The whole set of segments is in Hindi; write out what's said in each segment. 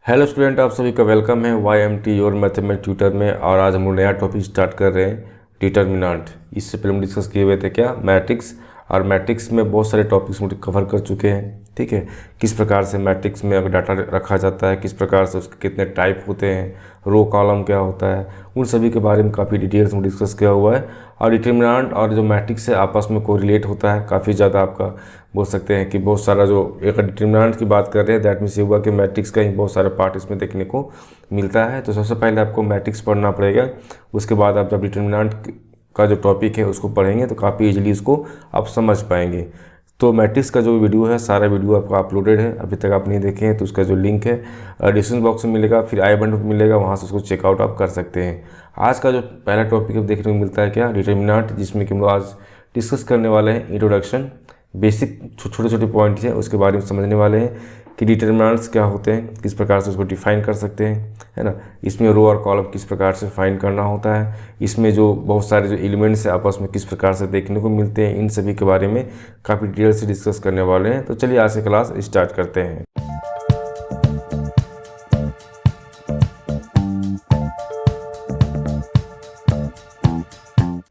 हेलो स्टूडेंट, आप सभी का वेलकम है YMT योर मैथमेटिक्स ट्यूटर में। और आज हम लोग नया टॉपिक स्टार्ट कर रहे हैं, डिटर्मिनेंट। इससे पहले हम डिस्कस किए हुए थे क्या, मैट्रिक्स। और मैट्रिक्स में बहुत सारे टॉपिक्स हम कवर कर चुके हैं। ठीक है, किस प्रकार से मैट्रिक्स में अगर डाटा रखा जाता है, किस प्रकार से उसके कितने टाइप होते हैं, रो कॉलम क्या होता है, उन सभी के बारे में काफ़ी डिटेल्स में डिस्कस किया हुआ है। और डिटर्मिनेंट और जो मैट्रिक्स है आपस में कोरिलेट होता है काफ़ी ज़्यादा। आपका बोल सकते हैं कि बहुत सारा जो एक डिटर्मिनेंट की बात कर रहे हैं, दैट मीन्स ये हुआ कि मैट्रिक्स का ही बहुत सारे पार्ट इसमें देखने को मिलता है। तो सबसे पहले आपको मैट्रिक्स पढ़ना पड़ेगा, उसके बाद आप जब डिटर्मिनेंट का जो टॉपिक है उसको पढ़ेंगे तो काफ़ी इजीली उसको आप समझ पाएंगे। तो मैट्रिक्स का जो वीडियो है, सारा वीडियो आपका अपलोडेड है, अभी तक आप नहीं देखे हैं तो उसका जो लिंक है डिस्क्रिप्शन बॉक्स में मिलेगा, फिर आई बटन पर मिलेगा, वहाँ से उसको चेकआउट आप कर सकते हैं। आज का जो पहला टॉपिक देखने को मिलता है क्या, डिटर्मिनेंट, जिसमें कि हम लोग आज डिस्कस करने वाले हैं इंट्रोडक्शन। बेसिक छोटे छोटे पॉइंट्स हैं उसके बारे में समझने वाले हैं कि डिटर्मिनेंट्स क्या होते हैं, किस प्रकार से उसको डिफाइन कर सकते हैं, है ना। इसमें रो और कॉलम किस प्रकार से फाइंड करना होता है, इसमें जो बहुत सारे जो एलिमेंट्स हैं आपस में किस प्रकार से देखने को मिलते हैं, इन सभी के बारे में काफ़ी डिटेल से डिस्कस करने वाले हैं। तो चलिए आज से क्लास स्टार्ट करते हैं।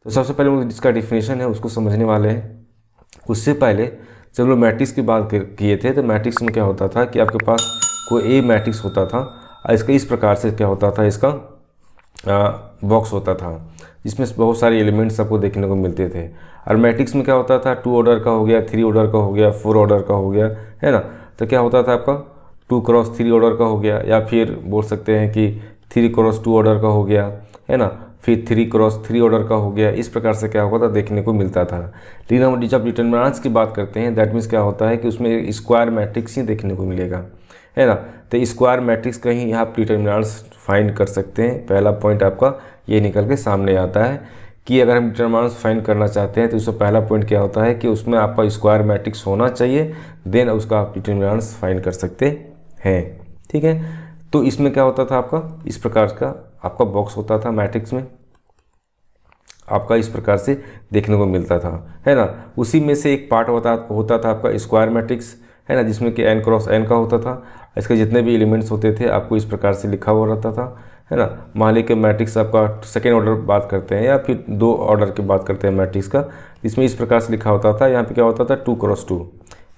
तो सबसे पहले जिसका डिफिनेशन है उसको समझने वाले हैं। उससे पहले जब लोग मैट्रिक्स की बात किए थे तो मैट्रिक्स में क्या होता था कि आपके पास कोई ए मैट्रिक्स होता था और इसका इस प्रकार से क्या होता था, इसका बॉक्स होता था जिसमें बहुत सारे एलिमेंट्स आपको देखने को मिलते थे। और मैट्रिक्स में क्या होता था, 2 ऑर्डर का हो गया, 3 ऑर्डर का हो गया, 4 ऑर्डर का हो गया, है ना। तो क्या होता था आपका 2 क्रॉस 3 ऑर्डर का हो गया, या फिर बोल सकते हैं कि 3 क्रॉस 2 ऑर्डर का हो गया, है ना, फिर 3 क्रॉस 3 ऑर्डर का हो गया। इस प्रकार से क्या होता था, देखने को मिलता था। लेकिन हम जब डिटर्मिनेंट्स की बात करते हैं, दैट मीन्स क्या होता है कि उसमें स्क्वायर मैट्रिक्स ही देखने को मिलेगा, है ना। तो स्क्वायर मैट्रिक्स का ही आप डिटर्मिनेंट्स फाइंड कर सकते हैं। पहला पॉइंट आपका ये निकल के सामने आता है कि अगर हम डिटर्मिनेंट्स फाइंड करना चाहते हैं तो उसका पहला पॉइंट क्या होता है कि उसमें आपका स्क्वायर मैट्रिक्स होना चाहिए, देन उसका आप डिटर्मिनेंट्स फाइंड कर सकते हैं। ठीक है, तो इसमें क्या होता था, आपका इस प्रकार का आपका बॉक्स होता था मैट्रिक्स में, आपका इस प्रकार से देखने को मिलता था, है ना। उसी में से एक पार्ट होता था आपका स्क्वायर मैट्रिक्स, है ना, जिसमें कि n क्रॉस n का होता था। इसके जितने भी एलिमेंट्स होते थे आपको इस प्रकार से लिखा हुआ रहता था, है ना। मान लीजिए मैट्रिक्स आपका सेकेंड ऑर्डर बात करते हैं या फिर 2 ऑर्डर की बात करते हैं मैट्रिक्स का, इसमें इस प्रकार से लिखा होता था। यहाँ पे क्या होता था 2 क्रॉस 2,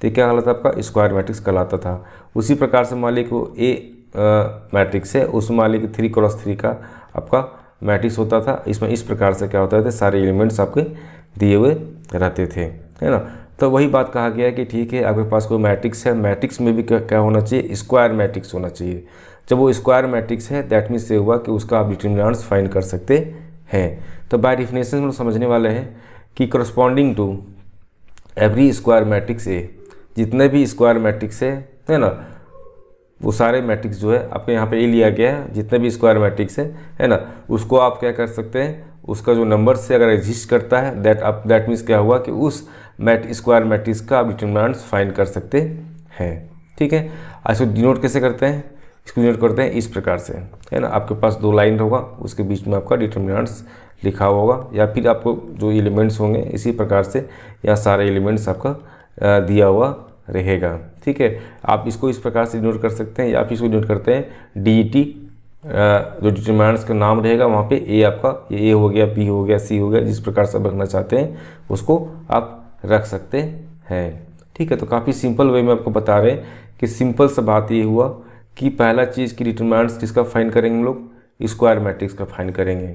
तो क्या कहलाता था आपका स्क्वायर मैट्रिक्स कहलाता था। उसी प्रकार से मान लीजिए वो ए मैट्रिक्स है, उसमें मान लीजिए 3 क्रॉस 3 का आपका मैट्रिक्स होता था। इसमें इस प्रकार से क्या होता था, सारे एलिमेंट्स आपके दिए हुए रहते थे, है ना। तो वही बात कहा गया है कि ठीक है, आपके पास कोई मैट्रिक्स है, मैट्रिक्स में भी क्या होना चाहिए, स्क्वायर मैट्रिक्स होना चाहिए। जब वो स्क्वायर मैट्रिक्स है, दैट मीन्स ये हुआ कि उसका आप डिटर्मिनेंट्स फाइंड कर सकते हैं। तो बाय डिफिनेशन हम समझने वाले हैं कि corresponding to every square matrix A, जितने भी स्क्वायर मैट्रिक्स है ना, वो सारे मैट्रिक्स जो है आपके यहाँ पे ए लिया गया है, जितने भी स्क्वायर मैट्रिक्स है ना, उसको आप क्या कर सकते हैं, उसका जो नंबर से अगर एग्जिस्ट करता है, दैट मीन्स क्या हुआ कि उस स्क्वायर मैट्रिक्स का आप डिटर्मिनेंट्स फाइंड कर सकते हैं। ठीक है, इसको डिनोट कैसे करते हैं, इसको डिनोट करते हैं इस प्रकार से, है ना। आपके पास 2 लाइन होगा, उसके बीच में आपका डिटर्मिनेंट्स लिखा हुआ होगा, या फिर आपको जो एलिमेंट्स होंगे इसी प्रकार से यहाँ सारे एलिमेंट्स आपका दिया हुआ रहेगा। ठीक है, आप इसको इस प्रकार से डिनोट कर सकते हैं, या फिर इसको डिनोट करते हैं DET, जो डिटर्मिनेंट्स का नाम रहेगा वहाँ पे ए आपका ए हो गया, बी हो गया, सी हो गया, जिस प्रकार से आप रखना चाहते हैं उसको आप रख सकते हैं। ठीक है, तो काफ़ी सिंपल वे में आपको बता रहे हैं कि सिंपल सा बात ये हुआ कि पहला चीज़ कि डिटर्मिनेंट्स किसका फाइंड करेंगे हम लोग, स्क्वायर मैट्रिक्स का फाइंड करेंगे,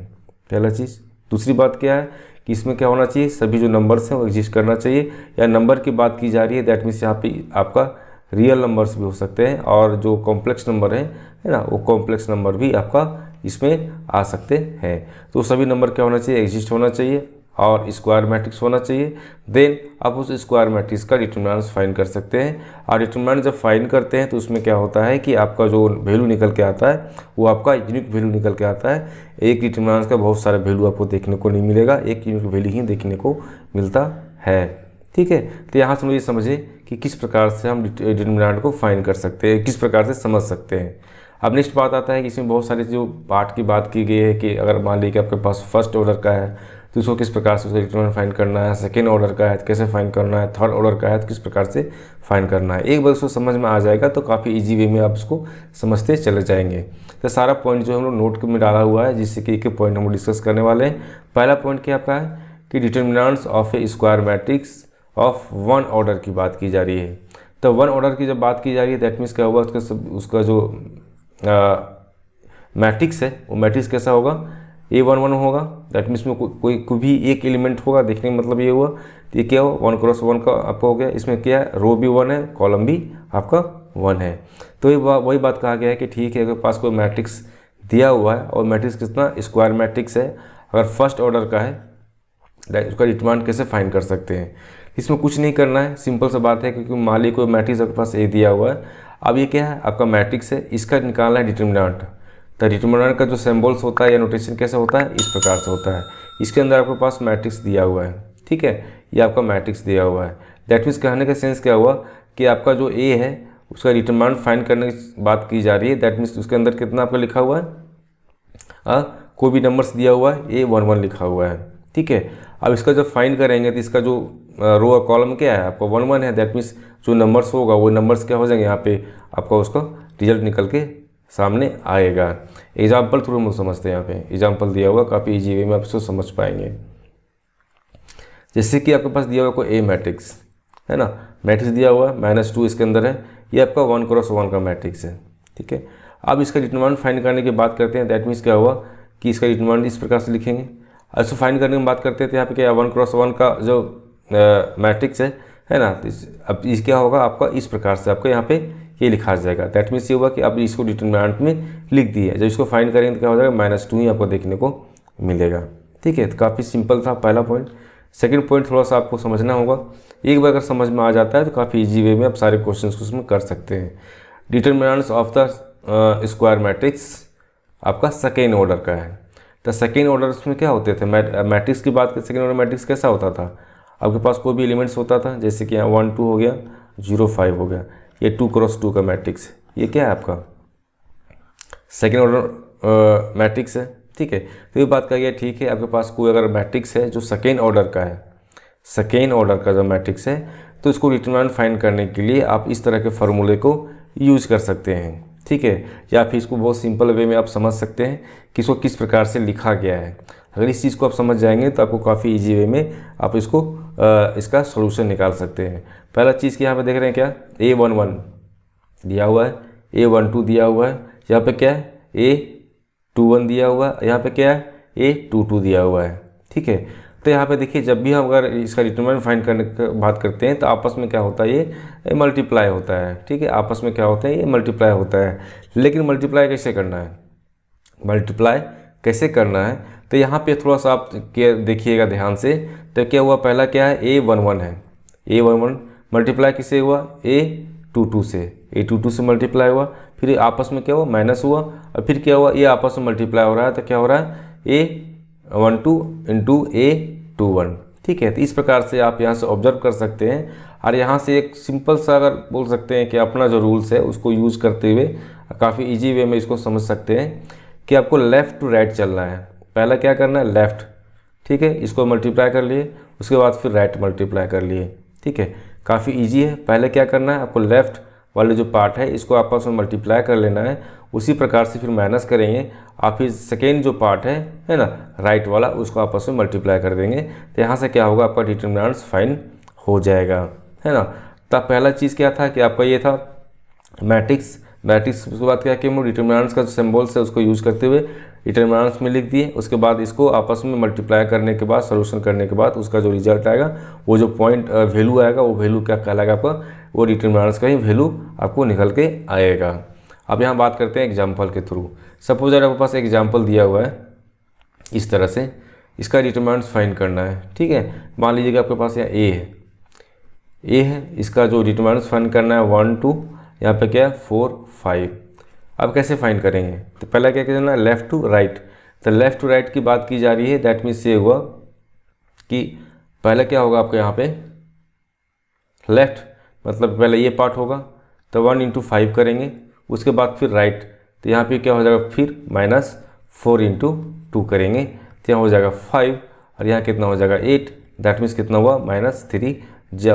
पहला चीज़। दूसरी बात क्या है कि इसमें क्या होना चाहिए, सभी जो नंबर्स हैं वो एग्जिस्ट करना चाहिए। या नंबर की बात की जा रही है, दैट मीन्स यहाँ पे आपका रियल नंबर्स भी हो सकते हैं, और जो कॉम्प्लेक्स नंबर है ना, वो कॉम्प्लेक्स नंबर भी आपका इसमें आ सकते हैं। तो सभी नंबर क्या होना चाहिए, एग्जिस्ट होना चाहिए और स्क्वायर मैट्रिक्स होना चाहिए। देन आप उस स्क्वायर मैट्रिक्स का डिटर्मिनेंट्स फाइंड कर सकते हैं। और डिटर्मिनेंट जब फाइंड करते हैं तो उसमें क्या होता है कि आपका जो वैल्यू निकल के आता है वो आपका यूनिक वैल्यू निकल के आता है। एक डिटर्मिनेंट का बहुत सारे वैल्यू आपको देखने को नहीं मिलेगा, एक यूनिक वैल्यू ही देखने को मिलता है। ठीक है, तो यहाँ से मुझे समझिए कि किस प्रकार से हम डिटर्मिनेंट को फाइंड कर सकते हैं, किस प्रकार से समझ सकते हैं। अब नेक्स्ट बात आता है कि इसमें बहुत सारी जो पार्ट की बात की गई है कि अगर मान लीजिए कि आपके पास फर्स्ट ऑर्डर का है तो उसको किस प्रकार से उसका डिटरमिनेंट फाइंड करना है, सेकेंड ऑर्डर का है तो कैसे फाइंड करना है, थर्ड ऑर्डर का है तो किस प्रकार से फाइंड करना है। एक बार उसको समझ में आ जाएगा तो काफ़ी ईजी वे में आप उसको समझते चले जाएंगे। तो सारा पॉइंट जो हम लोग नोट में डाला हुआ है, जिससे कि एक एक पॉइंट हम लोग डिस्कस करने वाले हैं। पहला पॉइंट क्या आपका है कि determinants of A square matrix of one order की बात की जा रही है। तो वन ऑर्डर की जब बात की जा रही है दैट मीन्स क्या होगा, उसका जो मैट्रिक्स है वो मैट्रिक्स कैसा होगा, A11 होगा। दैट मीन्स में कोई भी एक एलिमेंट होगा, देखने का मतलब ये हुआ। तो ये क्या हो 1 क्रॉस 1 का आपका हो गया। इसमें क्या है, रो भी 1 है, कॉलम भी आपका 1 है। तो ये वही बात कहा गया है कि ठीक है, अगर पास कोई मैट्रिक्स दिया हुआ है और मैट्रिक्स कितना स्क्वायर मैट्रिक्स है, अगर फर्स्ट ऑर्डर का है, उसका डिटरमिनेंट कैसे फाइंड कर सकते हैं। इसमें कुछ नहीं करना है, सिंपल सा बात है, क्योंकि मान लीजिए कोई मैट्रिक्स आपके पास ए दिया हुआ है। अब ये क्या है, आपका मैट्रिक्स है, इसका निकालना है डिटरमिनेंट। तो डिटरमिनेंट का जो सिंबल्स होता है या नोटेशन कैसे होता है, इस प्रकार से होता है। इसके अंदर आपके पास मैट्रिक्स दिया हुआ है, ठीक है, ये आपका मैट्रिक्स दिया हुआ है। दैट मीन्स कहने का सेंस क्या हुआ कि आपका जो ए है उसका डिटरमिनेंट फाइंड करने की बात की जा रही है। दैट मीन्स उसके अंदर कितना आपका लिखा हुआ है, कोई भी नंबर्स दिया हुआ है, A11 लिखा हुआ है, ठीक है। अब इसका जब फाइंड करेंगे तो इसका जो रो और कॉलम क्या है, आपका 1 1 है। दैट मीन्स जो नंबर्स होगा वो नंबर्स क्या हो जाएंगे, यहाँ पे आपका उसका रिजल्ट निकल के सामने आएगा। एग्जाम्पल थ्रू हम लोग समझते हैं, यहाँ पे एग्जाम्पल दिया हुआ, काफ़ी ईजी वे में आप इसको समझ पाएंगे। जैसे कि आपके पास दिया हुआ कोई ए मैट्रिक्स है ना, मैट्रिक्स दिया हुआ है -2 इसके अंदर है, ये आपका 1 क्रॉस 1 का मैट्रिक्स है, ठीक है। अब इसका डिटरमिनेंट फाइंड करने की बात करते हैं। दैट मीन्स क्या हुआ कि इसका डिटरमिनेंट इस प्रकार से लिखेंगे। इसको फाइंड करने की बात करते हैं तो यहाँ पे क्या 1 क्रॉस 1 का जो मैट्रिक्स है ना, अब इस क्या होगा आपका इस प्रकार से आपका यहाँ पे ये लिखा जाएगा। दैट मीन्स ये हुआ कि अब इसको डिटरमिनेंट में लिख दिया। जब इसको फाइंड करेंगे तो क्या हो जाएगा, -2 ही आपको देखने को मिलेगा, ठीक है। तो काफ़ी सिंपल था पहला पॉइंट। सेकंड पॉइंट थोड़ा सा आपको समझना होगा। एक बार अगर समझ में आ जाता है तो काफ़ी ईजी वे में आप सारे क्वेश्चन को उसमें कर सकते हैं। Determinants of the square matrix आपका सेकेंड ऑर्डर का है। तो सेकेंड ऑर्डर में क्या होते थे, मैट्रिक्स की बात करें, सेकेंड ऑर्डर मैट्रिक्स कैसा होता था, आपके पास कोई भी एलिमेंट्स होता था, जैसे कि यहाँ 1 2 हो गया, 0 5 हो गया, ये 2 क्रॉस 2 का मैट्रिक्स, ये क्या है आपका सेकेंड ऑर्डर मैट्रिक्स है, ठीक है। तो ये बात कही है, ठीक है, आपके पास कोई अगर मैट्रिक्स है जो सेकेंड ऑर्डर का है, सेकेंड ऑर्डर का जो मैट्रिक्स है, तो इसको डिटरमिनेंट फाइंड करने के लिए आप इस तरह के फार्मूले को यूज कर सकते हैं, ठीक है। या फिर इसको बहुत सिंपल वे में आप समझ सकते हैं कि इसको किस प्रकार से लिखा गया है। अगर इस चीज़ को आप समझ जाएंगे तो आपको काफ़ी इजी वे में आप इसको इसका सोल्यूशन निकाल सकते हैं। पहला चीज़ कि यहाँ पे देख रहे हैं क्या, A11 दिया हुआ है, A12 दिया हुआ है, यहाँ पे क्या है A21 दिया हुआ है, यहाँ पे क्या है A22 दिया हुआ है, ठीक है। तो यहाँ पे देखिए, जब भी हम अगर इसका डिटरमिनेंट फाइंड करने की बात करते हैं तो आपस में क्या होता है, ये मल्टीप्लाई होता है, ठीक है। आपस में क्या होता है, ये मल्टीप्लाई होता है। लेकिन मल्टीप्लाई कैसे करना है, मल्टीप्लाई कैसे करना है, तो यहाँ पे थोड़ा सा आप देखिएगा ध्यान से। तो क्या हुआ, पहला क्या है A11 है, A11 मल्टीप्लाई किससे हुआ, A22 से, A22 से मल्टीप्लाई हुआ, फिर आपस में क्या हुआ माइनस हुआ, और फिर क्या हुआ, ये आपस में मल्टीप्लाई हो रहा है, तो क्या हो रहा है A12 इंटू A21, ठीक है। तो इस प्रकार से आप यहाँ से ऑब्जर्व कर सकते हैं। और यहाँ से एक सिंपल सा अगर बोल सकते हैं कि अपना जो रूल्स है उसको यूज़ करते हुए काफ़ी इजी वे में इसको समझ सकते हैं कि आपको लेफ़्ट टू राइट चलना है। पहला क्या करना है, लेफ़्ट, ठीक है, इसको मल्टीप्लाई कर लिए, उसके बाद फिर राइट मल्टीप्लाई कर लिए, ठीक है। काफ़ी इजी है। पहले क्या करना है, आपको लेफ़्ट वाले जो पार्ट है इसको आपस में मल्टीप्लाई कर लेना है, उसी प्रकार से फिर माइनस करेंगे, आप फिर सेकेंड जो पार्ट है ना राइट वाला, उसको आपस में मल्टीप्लाई कर देंगे। तो यहाँ से क्या होगा, आपका डिटरमिनेंट्स फाइंड हो जाएगा, है ना। तो पहला चीज़ क्या था कि आपका ये था मैट्रिक्स, उसके बाद क्या किया, डिटरमिनेंट्स का जो सिंबल्स है उसको यूज़ करते हुए डिटरमिनेंट्स में लिख दिए। उसके बाद इसको आपस में मल्टीप्लाई करने के बाद, सॉल्यूशन करने के बाद उसका जो रिजल्ट आएगा, वो जो पॉइंट वैल्यू आएगा, वो वैल्यू क्या कहलाएगा आपका, वो डिटरमिनेंट्स का ही वैल्यू आपको निकल के आएगा। अब यहाँ बात करते हैं एग्जाम्पल के थ्रू। सपोज अगर आपके पास एग्जाम्पल दिया हुआ है इस तरह से, इसका डिटरमिनेंट्स फाइंड करना है, ठीक है। मान लीजिए कि आपके पास यहाँ ए है, इसका जो डिटरमिनेंट्स फाइंड करना है 1 2, यहाँ पे क्या है 4 5। अब कैसे फाइंड करेंगे, तो पहला क्या करना है, लेफ़्ट टू राइट। तो लेफ़्ट टू राइट की बात की जा रही है, दैट मीन्स ये हुआ कि पहले क्या होगा आपको यहाँ पे लेफ़्ट, मतलब पहले ये पार्ट होगा, तो 1 इंटू 5 करेंगे, उसके बाद फिर राइट, तो यहाँ पे क्या हो जाएगा फिर -4 इंटू 2 करेंगे, तो यहाँ हो जाएगा 5, और यहाँ कितना हो जाएगा 8, दैट मीन्स कितना हुआ -3, जो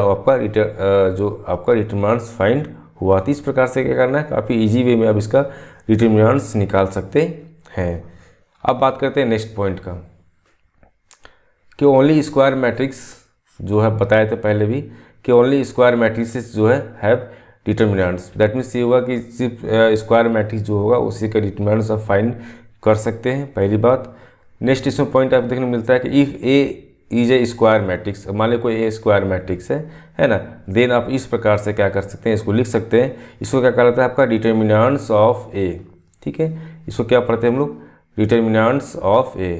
आपका डिटरमिनेंट्स फाइंड हुआ। तो इस प्रकार से क्या करना है, काफ़ी इजी वे में आप इसका डिटरमिनेंट्स निकाल सकते हैं। अब बात करते हैं नेक्स्ट पॉइंट का, कि ओनली स्क्वायर मैट्रिक्स जो है बताए थे पहले भी, कि ओनली स्क्वायर मैट्रिसेस जो है हैव डिटरमिनेंट्स। दैट मीन्स ये हुआ कि सिर्फ स्क्वायर मैट्रिक्स जो होगा उसी का डिटरमिनेंट्स आप फाइंड कर सकते हैं, पहली बात। नेक्स्ट इसमें पॉइंट आपको देखने को मिलता है कि if A is a square matrix, मान लो कोई ए स्क्वायर मैट्रिक्स है ना, देन आप इस प्रकार से क्या कर सकते हैं, इसको लिख सकते हैं। इसको क्या कहलाता है, आपका डिटरमिनेंट्स ऑफ ए। ठीक है, इसको क्या पढ़ते हैं हम लोग, डिटरमिनेंट्स ऑफ ए।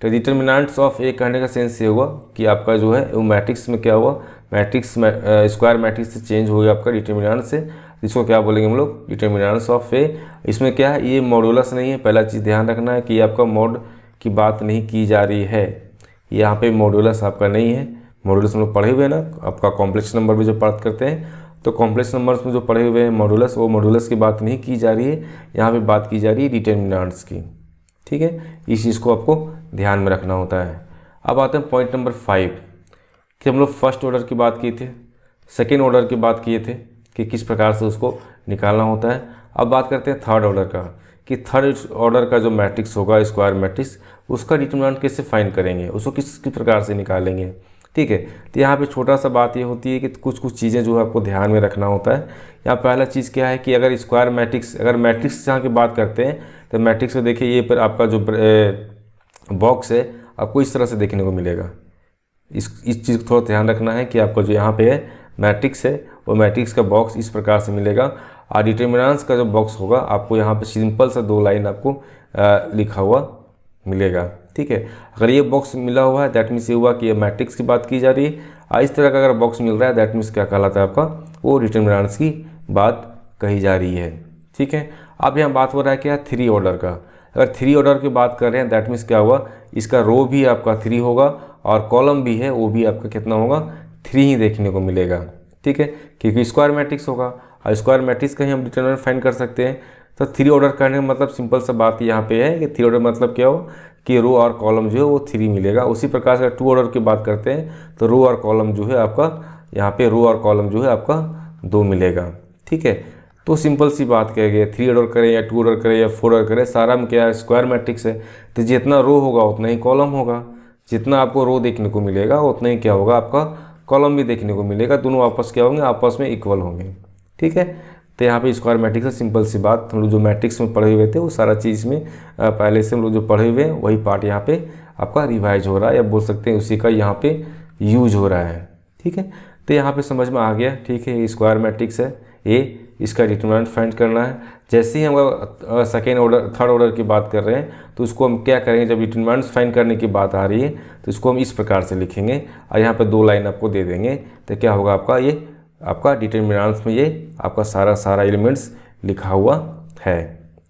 तो डिटरमिनेंट्स ऑफ ए कहने का सेंस ये हुआ कि आपका जो है वो मैट्रिक्स में क्या हुआ, मैट्रिक्स स्क्वायर मैट्रिक्स से चेंज हो गया आपका डिटरमिनेंट से। इसको क्या बोलेंगे हम लोग, डिटरमिनेंट्स ऑफ ए। इसमें क्या है, ये मॉडुलस नहीं है, पहला चीज़ ध्यान रखना है कि आपका मॉड की बात नहीं की जा रही है, यहाँ पे मॉडुलस आपका नहीं है। मॉडुलस हम लोग पढ़े हुए हैं ना, आपका कॉम्प्लेक्स नंबर में जो बात करते हैं, तो कॉम्प्लेक्स नंबर्स में जो पढ़े हुए हैं मॉडुलस, वो मॉडुलस की बात नहीं की जा रही है, यहाँ पे बात की जा रही है डिटरमिनेंट्स की। ठीक है, इस चीज़ को आपको ध्यान में रखना होता है। अब आते हैं पॉइंट नंबर 5, कि हम लोग फर्स्ट ऑर्डर की बात किए थे, सेकेंड ऑर्डर की बात किए थे कि किस प्रकार से उसको निकालना होता है। अब बात करते हैं थर्ड ऑर्डर का, कि थर्ड ऑर्डर का जो मैट्रिक्स होगा स्क्वायर मैट्रिक्स, उसका डिटरमिनेंट कैसे फाइंड करेंगे, उसको किस प्रकार से निकालेंगे। ठीक है, तो यहाँ पे छोटा सा बात ये होती है कि कुछ चीज़ें जो है आपको ध्यान में रखना होता है। यहाँ पहला चीज़ क्या है कि अगर स्क्वायर मैट्रिक्स, अगर मैट्रिक्स यहाँ की बात करते हैं तो मैट्रिक्स में देखिए, ये पर आपका जो बॉक्स है आपको इस तरह से देखने को मिलेगा। इस चीज़ को थोड़ा ध्यान रखना है कि आपको जो यहाँ पे है मैट्रिक्स है, वो मैट्रिक्स का बॉक्स इस प्रकार से मिलेगा, और डिटरमिनेंट्स का जो बॉक्स होगा आपको यहाँ पे सिंपल सा 2 लाइन आपको लिखा हुआ मिलेगा। ठीक है, अगर ये बॉक्स मिला हुआ है दैट मीन्स ये हुआ कि ये मैट्रिक्स की बात की जा रही है, और इस तरह का अगर बॉक्स मिल रहा है दैट मीन्स क्या कहलाता है, आपका वो डिटरमिनेंट्स की बात कही जा रही है। ठीक है, अब यहाँ बात हो रहा है क्या, 3 ऑर्डर का। अगर 3 ऑर्डर की बात कर रहे हैं दैट मीन्स क्या हुआ, इसका रो भी आपका 3 होगा और कॉलम भी है वो भी आपका कितना होगा, 3 ही देखने को मिलेगा। ठीक है, क्योंकि स्क्वायर मैट्रिक्स होगा, और स्क्वायर मैट्रिक्स का ही हम डिटरमिनेंट फाइंड कर सकते हैं। तो 3 ऑर्डर करने का मतलब सिंपल सा बात यहाँ पे है कि 3 ऑर्डर मतलब क्या हो कि रो और कॉलम जो है वो 3 मिलेगा। उसी प्रकार से 2 ऑर्डर की बात करते हैं तो रो और कॉलम जो है आपका, यहाँ पे रो और कॉलम जो है आपका 2 मिलेगा। ठीक है, तो सिंपल सी बात कह गई, 3 ऑर्डर करें या 2 ऑर्डर करें या 4 ऑर्डर करें, सारा में क्या है, स्क्वायर मैट्रिक्स है। तो जितना रो होगा उतना ही कॉलम होगा, जितना आपको रो देखने को मिलेगा उतना ही क्या होगा, आपका कॉलम भी देखने को मिलेगा। दोनों आपस क्या होंगे, आपस में इक्वल होंगे। ठीक है, तो यहाँ पे स्क्वायर मैट्रिक्स है, सिंपल सी बात। हम लोग जो मैट्रिक्स में पढ़े हुए थे वो सारा चीज़ में पहले से हम लोग जो पढ़े हुए हैं वही पार्ट यहाँ पे आपका रिवाइज हो रहा है, या बोल सकते हैं उसी का यहाँ पे यूज हो रहा है। ठीक है, तो यहाँ पे समझ में आ गया। ठीक है, स्क्वायर मैट्रिक्स है ए, इसका डिटरमिनेंट फाइंड करना है। जैसे ही हम सेकेंड ऑर्डर थर्ड ऑर्डर की बात कर रहे हैं तो उसको हम क्या करेंगे, जब डिटरमिनेंट फाइंड करने की बात आ रही है तो इसको हम इस प्रकार से लिखेंगे, और यहाँ पे 2 लाइन आपको दे देंगे। तो क्या होगा आपका, ये आपका डिटरमिनेंट्स में ये आपका सारा एलिमेंट्स लिखा हुआ है।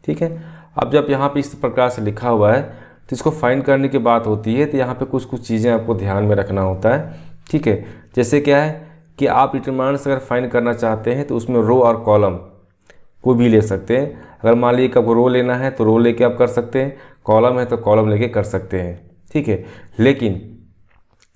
ठीक है, अब जब यहाँ पे इस प्रकार से लिखा हुआ है तो इसको फाइंड करने की बात होती है, तो यहाँ पे कुछ चीज़ें आपको ध्यान में रखना होता है। ठीक है, जैसे क्या है कि आप डिटरमिनेंट्स अगर फाइंड करना चाहते हैं तो उसमें रो और कॉलम को भी ले सकते हैं। अगर मान लीजिए आपको रो लेना है तो रो लेके आप कर सकते हैं, कॉलम है तो कॉलम लेके कर सकते हैं। ठीक है, लेकिन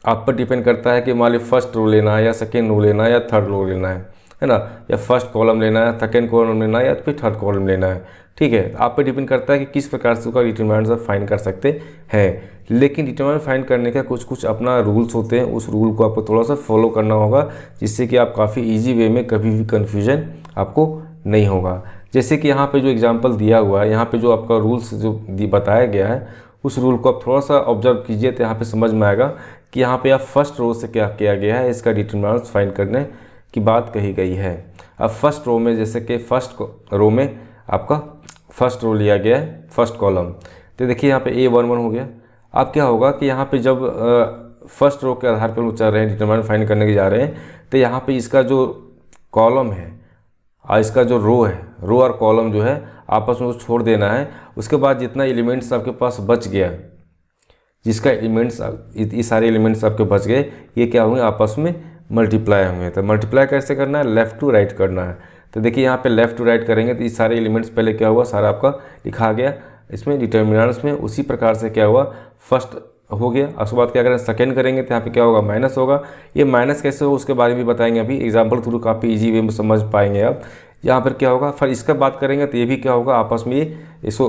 आप पर डिपेंड करता है कि मान लीजिए फर्स्ट रो लेना है या सेकेंड रो लेना है या थर्ड रो लेना है ना, या फर्स्ट कॉलम लेना है, सेकेंड कॉलम लेना है या फिर थर्ड कॉलम लेना है। ठीक है, आप पर डिपेंड करता है कि किस प्रकार से उसका डिटरमिनेंट आप फाइंड कर सकते हैं। लेकिन डिटरमिनेंट फाइंड करने का कुछ अपना रूल्स होते हैं, उस रूल को आपको थोड़ा सा फॉलो करना होगा, जिससे कि आप काफ़ी ईजी वे में कभी भी कन्फ्यूजन आपको नहीं होगा। जैसे कि यहाँ पे जो एग्जांपल दिया हुआ है, यहाँ पे जो आपका रूल्स जो बताया गया है, उस रूल को आप थोड़ा सा ऑब्जर्व कीजिए तो यहाँ पे समझ में आएगा कि यहाँ पे आप फर्स्ट रो से क्या किया गया है, इसका डिटरमिनेंट फाइंड करने की बात कही गई है। अब फर्स्ट रो में, जैसे कि फर्स्ट रो में आपका फर्स्ट रो लिया गया है, फर्स्ट कॉलम, तो देखिए यहाँ पे A11 हो गया। अब क्या होगा कि यहाँ पे जब फर्स्ट रो के आधार पर हम चल रहे हैं, डिटरमिनेंट फाइंड करने के जा रहे हैं, तो यहाँ पे इसका जो कॉलम है और इसका जो रो है, रो और कॉलम जो है आपस में छोड़ देना है। उसके बाद जितना एलिमेंट्स आपके पास बच गया, जिसका एलिमेंट्स, ये सारे एलिमेंट्स आपके बच गए, ये क्या होंगे, आपस में मल्टीप्लाई होंगे। तो मल्टीप्लाई कैसे करना है, लेफ़्ट टू राइट करना है। तो देखिए यहाँ पे लेफ़्ट टू राइट करेंगे तो ये सारे एलिमेंट्स पहले क्या हुआ, सारा आपका लिखा गया इसमें डिटरमिनेंट्स में। उसी प्रकार से क्या हुआ, फर्स्ट हो गया। उसके बाद क्या करें, सेकेंड करेंगे तो यहाँ पे क्या होगा, माइनस होगा। ये माइनस कैसे हो उसके बारे में भी बताएंगे, अभी एग्जाम्पल थ्रू काफ़ी इजी वे में समझ पाएंगे आप। यहाँ पर क्या होगा, फिर इसका बात करेंगे तो ये भी क्या होगा, आपस में ये इसको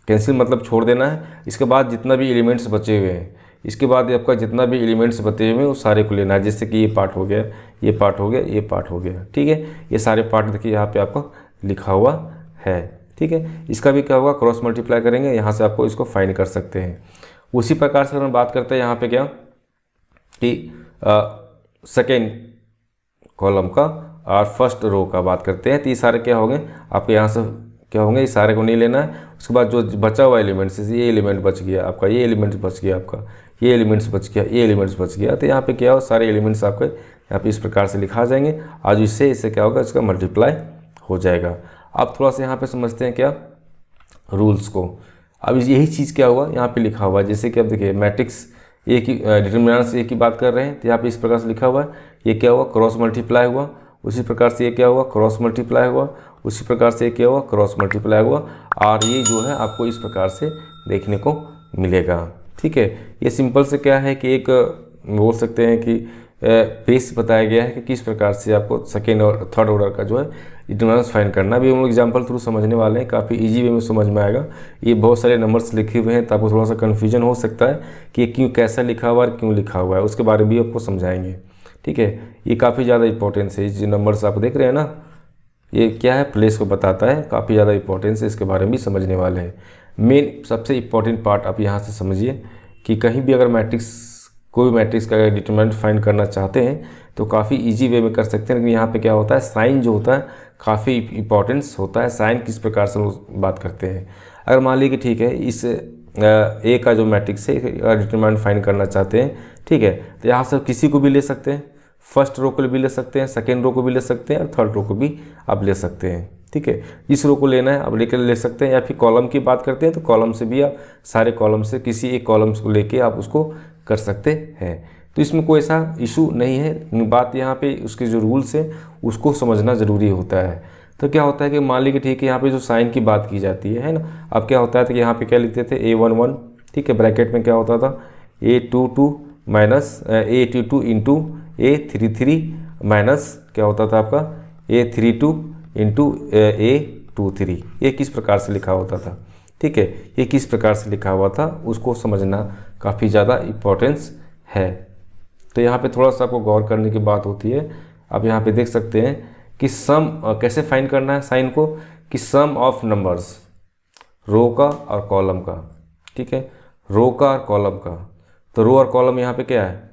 कैंसिल मतलब छोड़ देना है। इसके बाद जितना भी एलिमेंट्स बचे हुए हैं, इसके बाद आपका जितना भी एलिमेंट्स बचे हुए हैं वो सारे को लेना है। जैसे कि ये पार्ट हो गया, ये पार्ट हो गया, ये पार्ट हो गया, ठीक है। ये सारे पार्ट देखिए यहाँ पे आपको लिखा हुआ है, ठीक है। इसका भी क्या होगा, क्रॉस मल्टीप्लाई करेंगे, यहाँ से आपको इसको फाइंड कर सकते हैं। उसी प्रकार से हम बात करते हैं यहाँ पे क्या कि सेकेंड कॉलम का और फर्स्ट रो का बात करते हैं। तो ये सारे क्या होंगे आपके, यहाँ से क्या होंगे, ये सारे को नहीं लेना है। उसके बाद जो बचा हुआ एलिमेंट्स, ये एलिमेंट बच गया आपका, ये एलिमेंट्स बच गया आपका, ये एलिमेंट्स बच गया, ये एलिमेंट्स बच गया। तो यहाँ पे क्या हो, सारे एलिमेंट्स आपके यहाँ पे इस प्रकार से लिखा जाएंगे। आज इससे क्या होगा, इसका मल्टीप्लाई हो जाएगा। आप थोड़ा सा यहाँ पे समझते हैं क्या रूल्स को। अब यही चीज़ क्या हुआ यहाँ पे लिखा हुआ है, जैसे कि अब देखिए मैट्रिक्स ए की डिटर्मिनेंट्स ए की बात कर रहे हैं तो यहाँ पे इस प्रकार से लिखा हुआ है। ये क्या हुआ, क्रॉस मल्टीप्लाई हुआ। उसी प्रकार से ये क्या हुआ, क्रॉस मल्टीप्लाई हुआ। उसी प्रकार से ये क्या हुआ, क्रॉस मल्टीप्लाई हुआ। और ये जो है आपको इस प्रकार से देखने को मिलेगा, ठीक है। ये सिंपल से क्या है कि एक बोल सकते हैं कि बेस बताया गया है कि किस प्रकार से आपको सेकेंड और थर्ड ऑर्डर का जो है डिटर्मिनेंट्स फाइंड करना। भी हम लोग एग्जाम्पल थ्रू समझने वाले हैं, काफ़ी इजी वे में समझ में आएगा। ये बहुत सारे नंबर्स लिखे हुए हैं तो आपको थोड़ा सा कन्फ्यूजन हो सकता है कि ये क्यों, कैसा लिखा हुआ है, क्यों लिखा हुआ है, उसके बारे में भी आपको समझाएंगे, ठीक है। ये काफ़ी ज़्यादा इंपॉर्टेंस है, जो नंबर्स आप देख रहे हैं ना, ये क्या है, प्लेस को बताता है, काफ़ी ज़्यादा इंपॉर्टेंस है, इसके बारे में भी समझने वाले हैं। मेन सबसे इम्पॉर्टेंट पार्ट आप यहाँ से समझिए कि कहीं भी अगर मैट्रिक्स, कोई मैट्रिक्स का डिटरमिनेंट फाइंड करना चाहते हैं तो काफ़ी इजी वे में कर सकते हैं। लेकिन यहाँ पे क्या होता है, साइन जो होता है काफ़ी इंपॉर्टेंस होता है। साइन किस प्रकार से लोग बात करते हैं, अगर मान लीजिए कि ठीक है, इस ए का जो मैट्रिक्स है डिटरमिनेंट फाइंड करना चाहते हैं, ठीक है, तो यहाँ से किसी को भी ले सकते हैं, फर्स्ट रो को भी ले सकते हैं, सेकेंड रो को भी ले सकते हैं और थर्ड रो को भी आप ले सकते हैं, ठीक है। इस रो को लेना है अब लेकर ले सकते हैं, या फिर कॉलम की बात करते हैं तो कॉलम से भी आप सारे कॉलम से किसी एक कॉलम्स को लेके आप उसको कर सकते हैं। तो इसमें कोई ऐसा इशू नहीं है। बात यहाँ पे उसके जो रूल्स हैं उसको समझना ज़रूरी होता है। तो क्या होता है कि मान लीजिए ठीक है, यहाँ पे जो साइन की बात की जाती है ना, अब क्या होता है तो यहाँ पे क्या लिखते थे, A11, ठीक है, ब्रैकेट में क्या होता था A22 minus A22 into A33 minus क्या होता था आपका A32 इंटू A23। ये किस प्रकार से लिखा होता था, ठीक है, ये किस प्रकार से लिखा हुआ था उसको समझना काफ़ी ज़्यादा इम्पोर्टेंस है। तो यहाँ पे थोड़ा सा आपको गौर करने की बात होती है। आप यहाँ पे देख सकते हैं कि सम कैसे फाइंड करना है साइन को, कि सम ऑफ नंबर्स रो का और कॉलम का, ठीक है, रो का और कॉलम का। तो रो और कॉलम यहाँ पे क्या है,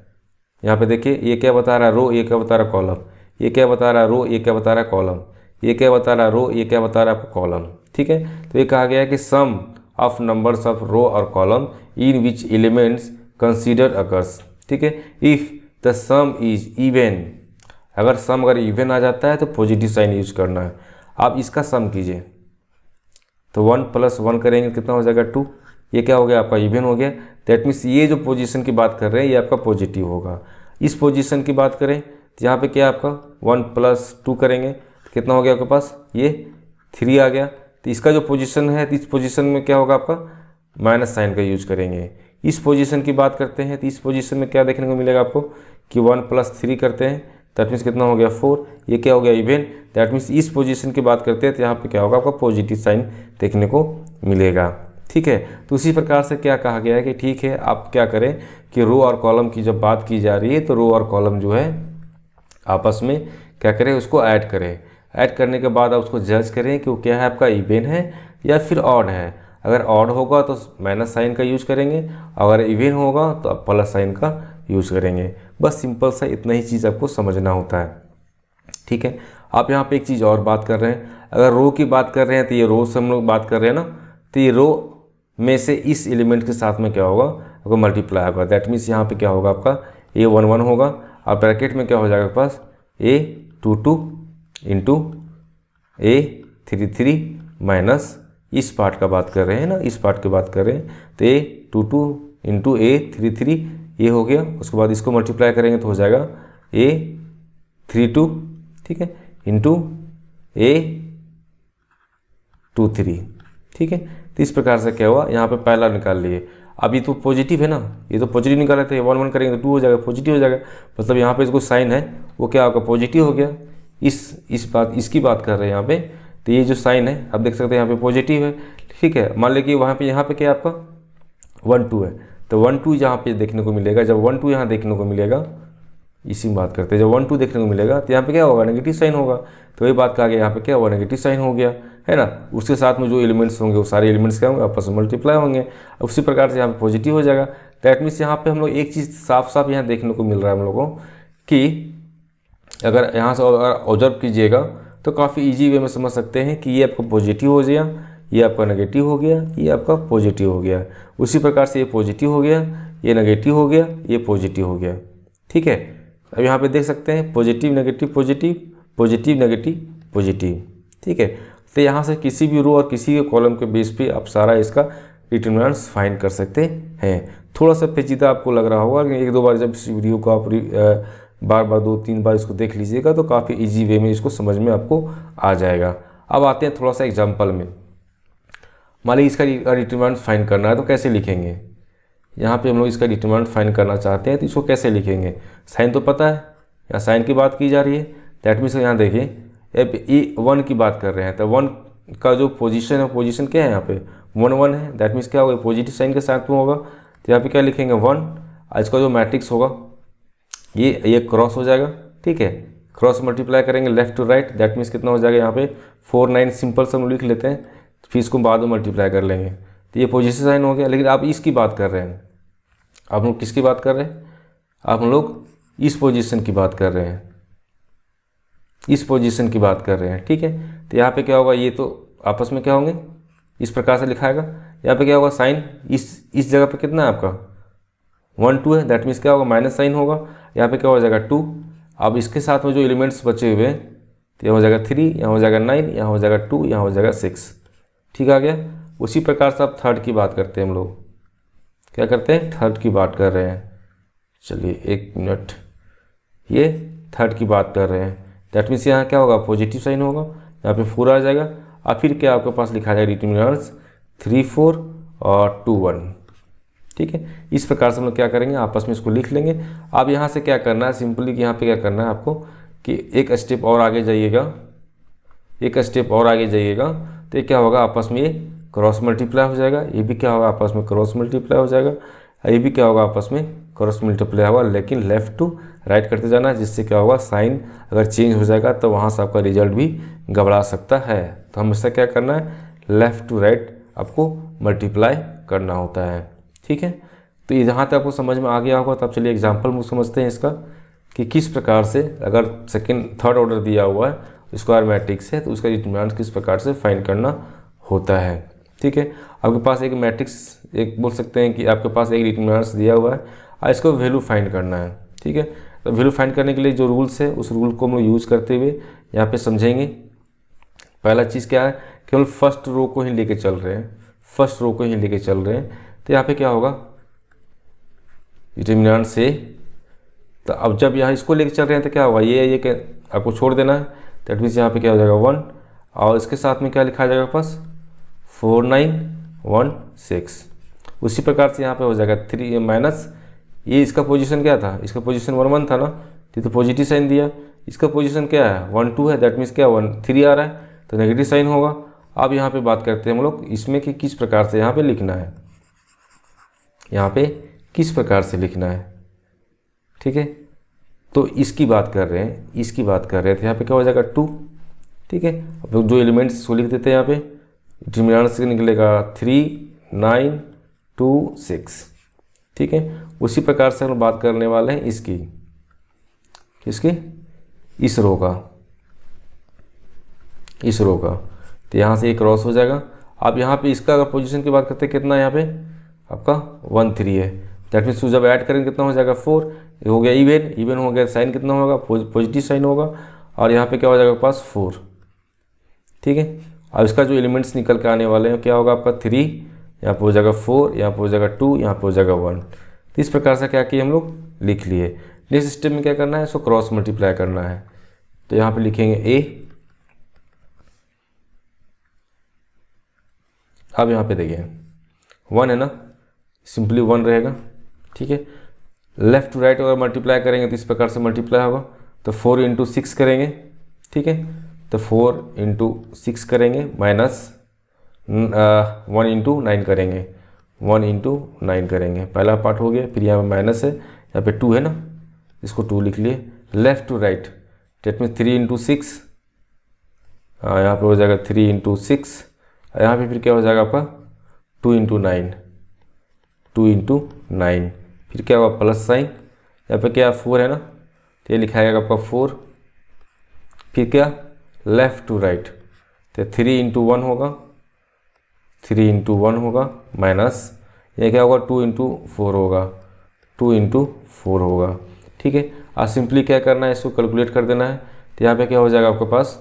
यहाँ पे देखिए ये क्या बता रहा है रो, ये क्या बता रहा है कॉलम, ये क्या बता रहा है रो, ये क्या बता रहा है कॉलम, ये क्या बता रहा है रो, ये क्या बता रहा है आपको कॉलम, ठीक है। तो ये कहा गया है कि सम ऑफ नंबर्स ऑफ रो और column in which elements consider occurs, ठीक है, if the some is even. अगर सम अगर इवन आ जाता है तो पॉजिटिव साइन यूज करना है। आप इसका सम कीजिए तो 1 + 1 करेंगे कितना हो जाएगा 2। ये क्या हो गया आपका इवन हो गया। दैट मीन्स ये जो पोजीशन की बात कर रहे हैं ये आपका पॉजिटिव होगा। इस पोजीशन की बात करें तो यहाँ पे क्या आपका 1 + 2 करेंगे तो कितना हो गया आपके पास, ये 3 आ गया। तो इसका जो पोजीशन है तो इस पोजीशन में क्या होगा आपका माइनस साइन का यूज करेंगे। इस पोजीशन की बात करते हैं तो इस पोजीशन में क्या देखने को मिलेगा आपको कि 1 + 3 करते हैं, दैट मीन्स कितना हो गया 4। ये क्या हो गया इवन। दैट मीन्स इस पोजीशन की बात करते हैं तो यहाँ पे क्या होगा आपका पॉजिटिव साइन देखने को मिलेगा, ठीक है। तो उसी प्रकार से क्या कहा गया है कि ठीक है आप क्या करें कि रो और कॉलम की जब बात की जा रही है तो रो और कॉलम जो है आपस में क्या करें, उसको ऐड करें। ऐड करने के बाद आप उसको जज करें कि वो क्या है आपका इवन है या फिर ऑड है। अगर ऑड होगा तो माइनस साइन का यूज करेंगे, अगर इवन होगा तो आप प्लस साइन का यूज करेंगे। बस सिंपल सा इतना ही चीज़ आपको समझना होता है, ठीक है। आप यहाँ पे एक चीज़ और बात कर रहे हैं, अगर रो की बात कर रहे हैं तो ये रो से हम लोग बात कर रहे हैं ना, तो ये रो में से इस एलिमेंट के साथ में क्या होगा आपको मल्टीप्लाई होगा। दैट मीन्स यहाँ पे क्या होगा आपका A11 होगा और ब्रैकेट में क्या हो जाएगा आपके पास A22 इंटू A33 माइनस इस पार्ट का बात कर रहे हैं ना, इस पार्ट की बात कर रहे हैं तो A22 इंटू A33 ये हो गया। उसके बाद इसको मल्टीप्लाई करेंगे तो हो जाएगा A32, ठीक है, इंटू A23, ठीक है। तो इस प्रकार से क्या हुआ यहाँ पे पहला निकाल लिए। अब ये तो पॉजिटिव है ना, ये तो पॉजिटिव निकाल रहे थे, 1 1 करेंगे तो 2 हो जाएगा, पॉजिटिव हो जाएगा, मतलब यहाँ पे इसको साइन है वो क्या होगा, पॉजिटिव हो गया। इसकी बात कर रहे हैं यहाँ पे, तो ये जो साइन है आप देख सकते हैं यहाँ पे पॉजिटिव है, ठीक है। मान लीजिए वहाँ पे यहाँ पे क्या है आपका 1 2 है, तो 1 2 यहाँ पे देखने को मिलेगा। जब 1 2 यहाँ देखने को मिलेगा, इसी में बात करते हैं, जब 1 2 देखने को मिलेगा तो यहाँ पे क्या होगा, नेगेटिव साइन होगा। तो वही बात कहा गया, यहाँ पे क्या होगा, नेगेटिव साइन हो गया, है ना। उसके साथ में जो एलिमेंट्स होंगे वो सारे एलिमेंट्स क्या होंगे, आपस में मल्टीप्लाई होंगे। उसी प्रकार से यहाँ पे पॉजिटिव हो जाएगा। दैट मीन्स यहाँ पे हम लोग एक चीज़ साफ साफ यहाँ देखने को मिल रहा है हम लोगों कि अगर यहाँ से ऑब्जर्व कीजिएगा तो काफ़ी ईजी वे में समझ सकते हैं कि ये आपका पॉजिटिव हो गया, ये आपका नेगेटिव हो गया, ये आपका पॉजिटिव हो गया। उसी प्रकार से ये पॉजिटिव हो गया, ये नेगेटिव हो गया, ये पॉजिटिव हो गया, ठीक है। अब यहाँ पे देख सकते हैं positive negative positive, positive negative positive, ठीक है। तो यहाँ से किसी भी रो और किसी भी कॉलम के बेस पे आप सारा इसका डिटरमिनेंट्स फाइंड कर सकते हैं। थोड़ा सा पेचीदा आपको लग रहा होगा, लेकिन एक दो बार जब इस वीडियो को आप बार बार 2-3 बार इसको देख लीजिएगा तो काफ़ी इजी वे में इसको समझ में आपको आ जाएगा। अब आते हैं थोड़ा सा एग्जाम्पल में। मान लीजिए इसका डिटरमिनेंट फाइंड करना है तो कैसे लिखेंगे। यहाँ पे हम लोग इसका डिटरमिनेंट फाइंड करना चाहते हैं तो इसको कैसे लिखेंगे। साइन तो पता है, यहाँ साइन की बात की जा रही है। दैट मीन्स यहाँ देखिए अब ये 1 की बात कर रहे हैं तो 1 का जो पोजीशन है, पोजीशन क्या है यहाँ पे 1 1 है। दैट मीन्स क्या होगा, पॉजिटिव साइन के साथ में होगा तो यहाँ पे क्या लिखेंगे 1। इसका जो मैट्रिक्स होगा ये क्रॉस हो जाएगा, ठीक है। क्रॉस मल्टीप्लाई करेंगे left to right, that means कितना हो जाएगा यहाँ पे 4 9 सिंपल से हम लिख लेते हैं, फिर इसको बाद में मल्टीप्लाई कर लेंगे तो ये पोजीशन साइन हो गया। लेकिन आप इसकी बात कर रहे हैं, आप लोग किसकी बात कर रहे हैं, आप लोग इस पोजीशन की बात कर रहे हैं, इस पोजीशन की बात कर रहे हैं, ठीक है। तो यहाँ पे क्या होगा, ये तो आपस में क्या होंगे इस प्रकार से लिखाएगा। यहाँ पे क्या होगा साइन इस जगह पे कितना है आपका 1 2 है, दैट मीन्स क्या होगा माइनस साइन होगा। यहाँ पे क्या हो जाएगा 2। अब इसके साथ में जो एलिमेंट्स बचे हुए हैं तो यहाँ हो जाएगा 3, यहाँ हो जाएगा 9, यहाँ हो जाएगा 2, यहाँ हो जाएगा 6, ठीक आ गया। उसी प्रकार से आप थर्ड की बात करते हैं, हम लोग क्या करते हैं थर्ड की बात कर रहे हैं। चलिए 1 मिनट, ये थर्ड की बात कर रहे हैं। दैट मीन्स यहाँ क्या होगा पॉजिटिव साइन होगा, यहाँ पे 4 आ जाएगा। और फिर क्या आपके पास लिखा जाएगा डिटरमिनेंट्स 3 4 और 2 1, ठीक है। इस प्रकार से हम लोग क्या करेंगे आपस में इसको लिख लेंगे। अब यहाँ से क्या करना है सिंपली कि यहाँ पे क्या करना है आपको कि एक स्टेप और आगे जाइएगा, एक स्टेप और आगे जाइएगा तो ये क्या होगा आपस में ये क्रॉस मल्टीप्लाई हो जाएगा, ये भी क्या होगा आपस में क्रॉस मल्टीप्लाई हो जाएगा, ये भी क्या होगा आपस में क्रॉस मल्टीप्लाई होगा। लेकिन लेफ्ट टू राइट करते जाना है, जिससे क्या होगा साइन अगर चेंज हो जाएगा तो वहाँ से आपका रिजल्ट भी गड़बड़ा सकता है। तो हमेशा क्या करना है लेफ़्ट टू राइट आपको मल्टीप्लाई करना होता है, ठीक है। तो ये जहाँ तक आपको समझ में आ गया होगा तो आप चलिए एग्जाम्पल में समझते हैं इसका कि किस प्रकार से अगर सेकंड थर्ड ऑर्डर दिया हुआ है स्क्वायर मैट्रिक्स है तो उसका डिटरमिनेंट किस प्रकार से फाइंड करना होता है, ठीक है। आपके पास एक मैट्रिक्स एक बोल सकते हैं कि आपके पास एक डिटरमिनेंट दिया हुआ है और इसको वैल्यू फाइंड करना है, ठीक है। तो वैल्यू फाइंड करने के लिए जो रूल्स है उस रूल को हम लोग यूज़ करते हुए यहाँ पे समझेंगे। पहला चीज़ क्या है, केवल फर्स्ट रो को ही लेके चल रहे हैं, फर्स्ट रो को ही लेके चल रहे हैं। तो यहाँ पे क्या होगा डिटरमिनेंट से, तो अब जब यहाँ इसको लेके चल रहे हैं तो क्या होगा ये आपको छोड़ देना है। दैट मीन्स यहाँ पे क्या हो जाएगा 1 और इसके साथ में क्या लिखा जाएगा पास 4 9 1 6। उसी प्रकार से यहाँ पे हो जाएगा 3 माइनस ये इसका पोजीशन क्या था, इसका पोजीशन 1 1 था ना, तो पॉजिटिव साइन दिया। इसका पोजीशन क्या है 1 2 है, दैट मीन्स क्या 1 3 आ रहा है तो नेगेटिव साइन होगा। अब यहाँ पे बात करते हैं हम लोग इसमें कि किस प्रकार से यहाँ पे लिखना है, यहाँ पे किस प्रकार से लिखना है, ठीक है। तो इसकी बात कर रहे हैं, इसकी बात कर रहे थे। यहाँ पे क्या हो जाएगा 2, ठीक है। अब लोग जो एलिमेंट्स इसको लिख देते हैं यहाँ पे डिटरमिनेंट से निकलेगा 3 9 2 6, ठीक है। उसी प्रकार से हम बात करने वाले हैं इसकी, किसकी इस रो का, इस रो का। तो यहाँ से एक क्रॉस हो जाएगा। अब यहाँ पे इसका अगर पोजीशन की बात करते हैं कितना यहाँ पे आपका 1 3 है, दैट मीन्स जब ऐड करेंगे कितना हो जाएगा 4, ये हो गया इवन, इवन हो गया साइन कितना होगा पॉजिटिव साइन होगा और यहाँ पे क्या हो जाएगा पास 4, ठीक है। अब इसका जो एलिमेंट्स निकल के आने वाले हैं क्या होगा आपका 3, यहाँ पे हो जाएगा 4, यहाँ पे हो जाएगा 2, यहाँ पे हो जाएगा 1। तो इस प्रकार से क्या किए हम लोग लिख लिए। नेक्स्ट स्टेप में क्या करना है इसको क्रॉस मल्टीप्लाई करना है। तो यहाँ पे लिखेंगे a, अब यहाँ पे देखिए 1 है ना, सिंपली 1 रहेगा। ठीक है, लेफ़्ट टू राइट अगर मल्टीप्लाई करेंगे तो इस प्रकार से मल्टीप्लाई होगा, तो 4 इंटू 6 करेंगे। ठीक है, तो 4 इंटू 6 करेंगे माइनस 1 इंटू 9 करेंगे, 1 इंटू 9 करेंगे। पहला पार्ट हो गया, फिर यहाँ पे माइनस है, यहाँ पे 2 है ना, इसको 2 लिख लिए। Left to right that mean 3 into 6, यहाँ पर हो जाएगा 3 इंटू 6, यहाँ पे फिर क्या हो जाएगा आपका 2 इंटू 9, 2 इंटू 9, फिर क्या होगा प्लस साइन, यहाँ पे क्या 4 है ना, तो ये लिखा जाएगा आपका 4, फिर क्या लेफ़्ट टू राइट, तो 3 इंटू 1 होगा, 3 इंटू 1 होगा माइनस ये क्या होगा 2 इंटू 4 होगा, 2 इंटू 4 होगा। ठीक है, आज सिंपली क्या करना है, इसको कैलकुलेट कर देना है। तो यहाँ पे क्या हो जाएगा आपके पास,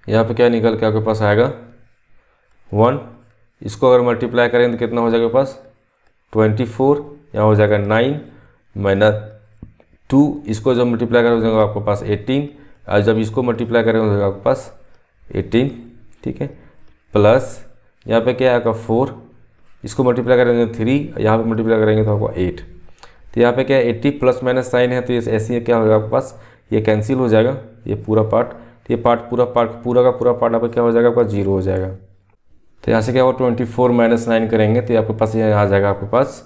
यहाँ पे क्या निकल के आपके पास आएगा 1, इसको अगर मल्टीप्लाई करें तो कितना हो जाएगा आपके पास 24, यहाँ हो जाएगा 9 माइनस 2, इसको जब मल्टीप्लाई करें हो जाएगा आपके पास 18, और जब इसको मल्टीप्लाई करें हो जाएगा आपके पास 18। ठीक है, प्लस यहाँ पे क्या आएगा 4, इसको मल्टीप्लाई करेंगे 3, यहाँ पे मल्टीप्लाई करेंगे तो आपको 8, तो यहाँ पे क्या है 80 प्लस माइनस साइन है, तो ये ऐसे ही क्या होगा आपके पास, ये कैंसिल हो जाएगा ये पूरा पार्ट, तो ये पार्ट पूरा का पूरा पार्ट आपका क्या हो जाएगा आपका 0 हो जाएगा। तो यहाँ से क्या होगा 24 माइनस 9 करेंगे तो आपके पास ये आ जाएगा आपके पास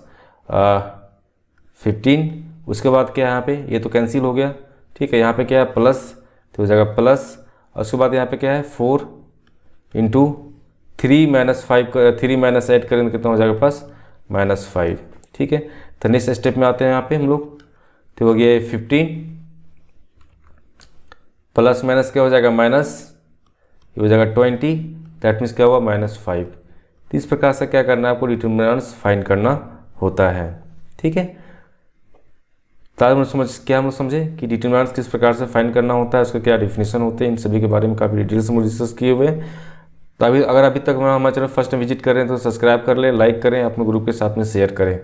15। उसके बाद क्या है यहाँ पे, ये तो कैंसिल हो गया। ठीक है, यहाँ पे क्या है प्लस, तो हो जाएगा प्लस, और उसके बाद यहाँ पे क्या है 4 इंटू 3 माइनस 5, 3 माइनस 8 करेंगे कितना हो जाएगा पास -5। ठीक है, तो नेक्स्ट स्टेप में आते हैं यहाँ पे हम लोग, तो हो गया 15 प्लस माइनस क्या हो जाएगा माइनस, ये हो जाएगा 20, दैट मीन्स क्या हुआ -5। तो इस प्रकार से क्या करना है आपको, डिटरमिनेंट्स फाइंड करना होता है। ठीक है, तो आज हम लोग समझे कि डिटरमिनेंट्स किस प्रकार से फाइंड करना होता है, उसके क्या डिफिनेशन होते हैं, इन सभी के बारे में काफ़ी डिटेल से डिस्कस किए हुए हैं। तो अगर अभी तक हमारे चैनल फर्स्ट टाइम विजिट कर रहे हैं तो सब्सक्राइब कर लें, लाइक करें, अपने ग्रुप के साथ में शेयर करें।